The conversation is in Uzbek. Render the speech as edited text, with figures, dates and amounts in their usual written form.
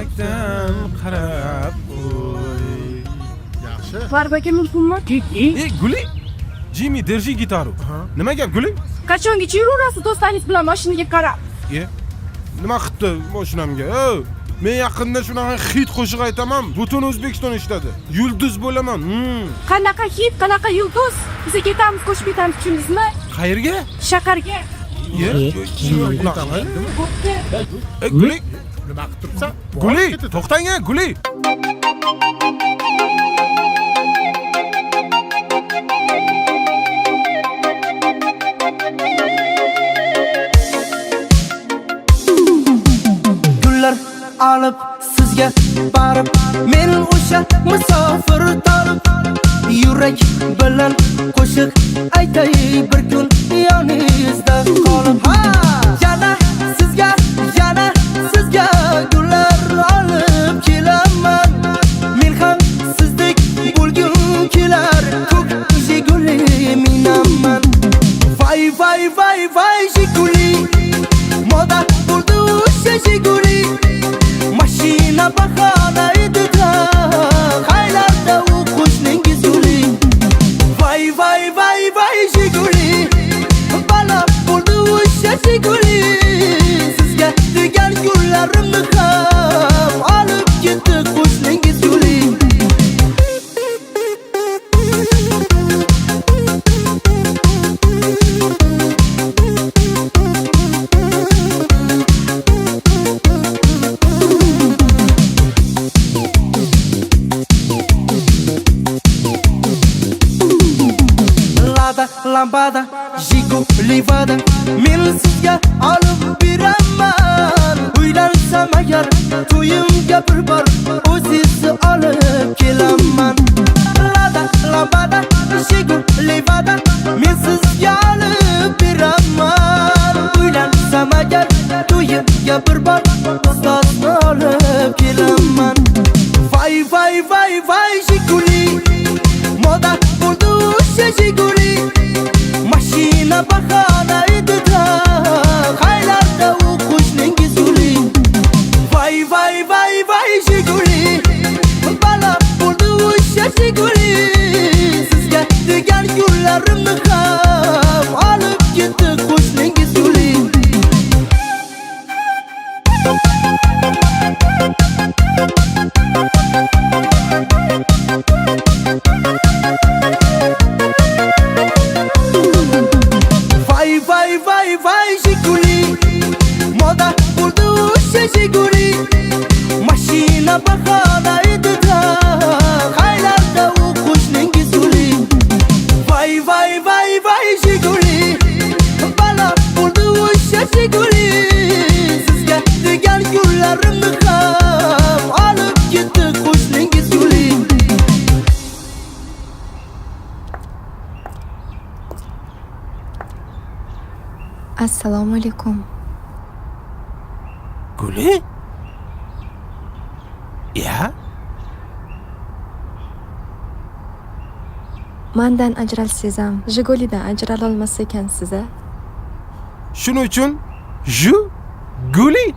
Chelakdan qarab qo'y. Yaxshi. Barbaga mumkinmi? Guli, Jimmy держи gitaru. Nima gap Guli? Qachongacha yuraverasiz do'stlaringiz bilan mashinaga qarab? Nima qilibdi mashinamga? Men yaqinda shunaqa hit qo'shiq aytaman, butun O'zbekiston eshitadi. Yulduz bo'laman. Qanaqa hit, qanaqa yulduz? Biz ketamiz, qo'shib ketamiz, tushundingizmi? Qayerga? Shaharga. Guli, Nima qilib turibsan? Guli, to'xtang, Guli. Gullar olib sizga borib, men o'sha musofir tolib, yurak bilan qo'shiq aytay bir kun yoningizda qolib. Yana sizga gullar olib kelaman, men ham sizdek bo'lgum kelar, ko'k jiguli minaman. Vay vay vay vay jiguli, moda bo'ldi o'sha jiguli, mashina bahona edi-da, qaylarda u qo'shningiz guli. Vay vay vay vay jiguli, balo bo'ldi o'sha jiguli, sizga degan gullarimni ham olib ketdi qo'shningiz guli. Lambada, jigulivada, men sizga olib beraman. Uylansam agar to'yimga bir bor o'zingizni olib kelaman. Lambada, jigulivada, men sizga olib beraman. Uylansam agar to'yimga bir bor ustozni olib kelaman. Vay vay vay vay jiguli, moda bo'ldi o'sha jiguli, mashina bahona edi-da, qaylarda u qo'shningiz guli. Vay vay vay vay jiguli, balo bo'ldi o'sha jiguli, sizga degan gullarimni ham olib ketdi qo'shningiz guli. Vay vay vay vay jiguli, moda bo'ldi o'sha jiguli, mashina bahona edi-da, qaylarda u qo'shningiz guli. Vay vay vay vay jiguli, balo bo'ldi o'sha jiguli, sizga degan gullarimni ham olib ketdi qo'shningiz guli. Assalomu alaykum. Guli? Mendan ajralsangiz ham Jigolidan ajrala olmas ekansiz a? Shuning uchun Guli?